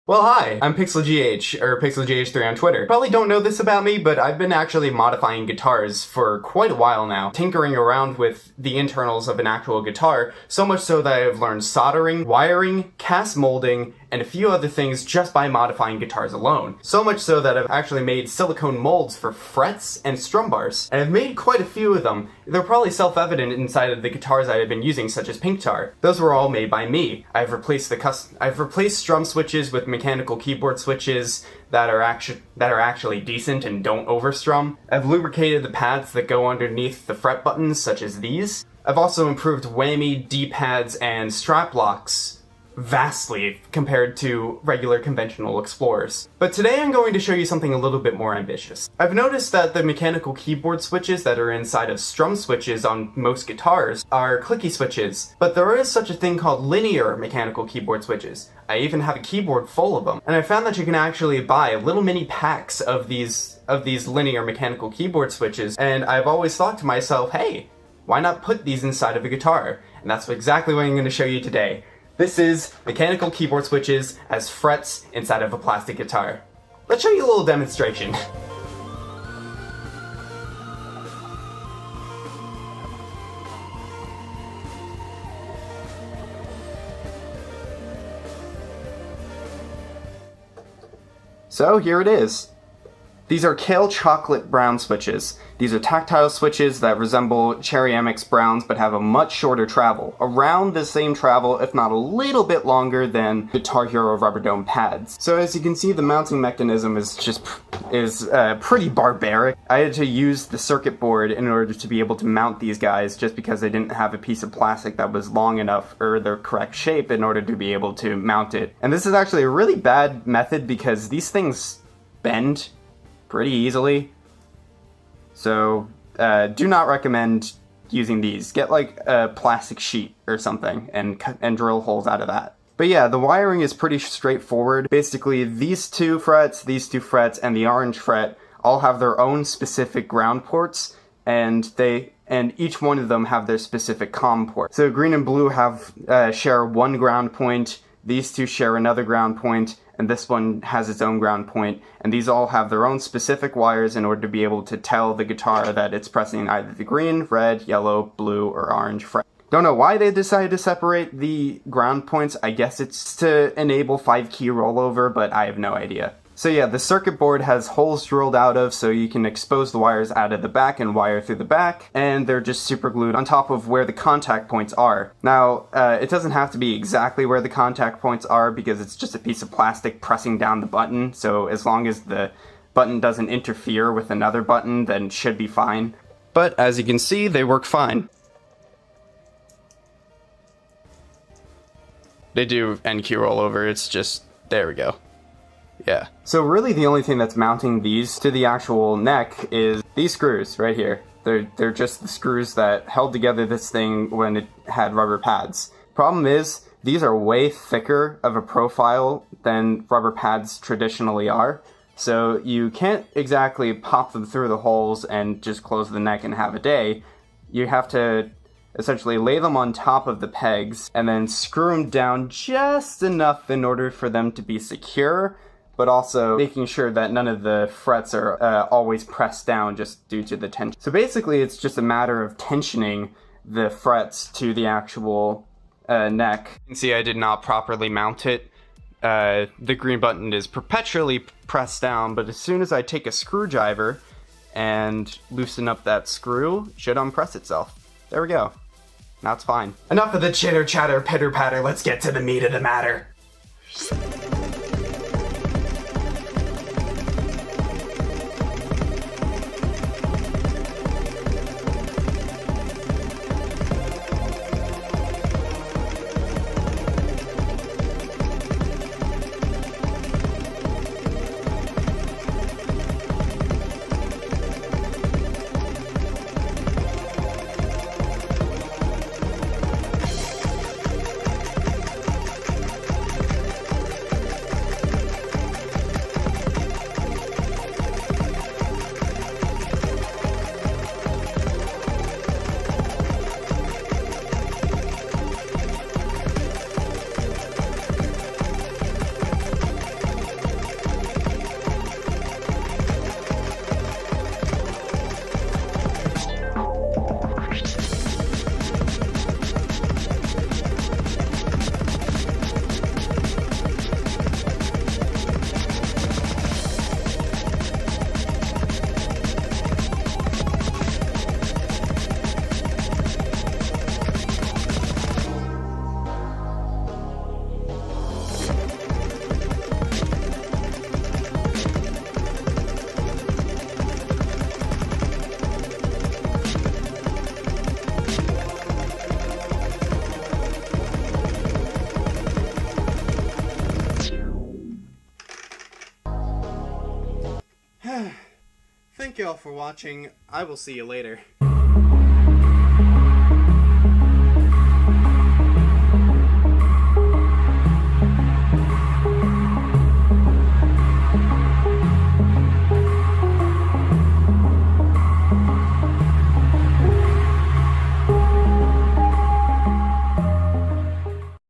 Well, hi, I'm PixelGH, or PixelGH3 on Twitter. Probably don't know this about me, but I've been actually modifying guitars for quite a while now, tinkering around with the internals of an actual guitar, so much so that I've learned soldering, wiring, cast molding, and a few other things just by modifying guitars alone. So much so that I've actually made silicone molds for frets and strum bars, and I've made quite a few of them. They're probably self-evident inside of the guitars I've been using, such as Pinktar. Those were all made by me. I've replaced strum switches with mechanical keyboard switches that are actually decent and don't overstrum. I've lubricated the pads that go underneath the fret buttons, such as these. I've also improved whammy, D-pads, and strap locks vastly compared to regular conventional Explorers. But today I'm going to show you something a little bit more ambitious. I've noticed that the mechanical keyboard switches that are inside of strum switches on most guitars are clicky switches, but there is such a thing called linear mechanical keyboard switches. I even have a keyboard full of them, and I found that you can actually buy little mini packs of these linear mechanical keyboard switches, and I've always thought to myself, hey, why not put these inside of a guitar? And that's exactly what I'm going to show you today. This is mechanical keyboard switches as frets inside of a plastic guitar. Let's show you a little demonstration. So here it is. These are Kale Chocolate Brown switches. These are tactile switches that resemble Cherry Amex Browns but have a much shorter travel. Around the same travel, if not a little bit longer than Guitar Hero Rubber Dome pads. So as you can see, the mounting mechanism is pretty barbaric. I had to use the circuit board in order to be able to mount these guys just because I didn't have a piece of plastic that was long enough or the correct shape in order to be able to mount it. And this is actually a really bad method because these things bend pretty easily. So do not recommend using these. Get like a plastic sheet or something and drill holes out of that. But yeah, the wiring is pretty straightforward. Basically, these two frets, and the orange fret all have their own specific ground ports, and each one of them have their specific COM port. So green and blue share one ground point, these two share another ground point, and this one has its own ground point, and these all have their own specific wires in order to be able to tell the guitar that it's pressing either the green, red, yellow, blue, or orange fret. Don't know why they decided to separate the ground points. I guess it's to enable 5-key rollover, but I have no idea. So yeah, the circuit board has holes drilled out of so you can expose the wires out of the back and wire through the back, and they're just super glued on top of where the contact points are. Now, it doesn't have to be exactly where the contact points are because it's just a piece of plastic pressing down the button, so as long as the button doesn't interfere with another button, then it should be fine. But as you can see, they work fine. They do NQ rollover, it's just, there we go. Yeah. So really the only thing that's mounting these to the actual neck is these screws right here. They're just the screws that held together this thing when it had rubber pads. Problem is, these are way thicker of a profile than rubber pads traditionally are. So you can't exactly pop them through the holes and just close the neck and have a day. You have to essentially lay them on top of the pegs and then screw them down just enough in order for them to be secure, but also making sure that none of the frets are always pressed down just due to the tension. So basically it's just a matter of tensioning the frets to the actual neck. You can see I did not properly mount it. The green button is perpetually pressed down, but as soon as I take a screwdriver and loosen up that screw, it should unpress itself. There we go. Now it's fine. Enough of the chitter chatter pitter patter, let's get to the meat of the matter. thank you all for watching. I will see you later.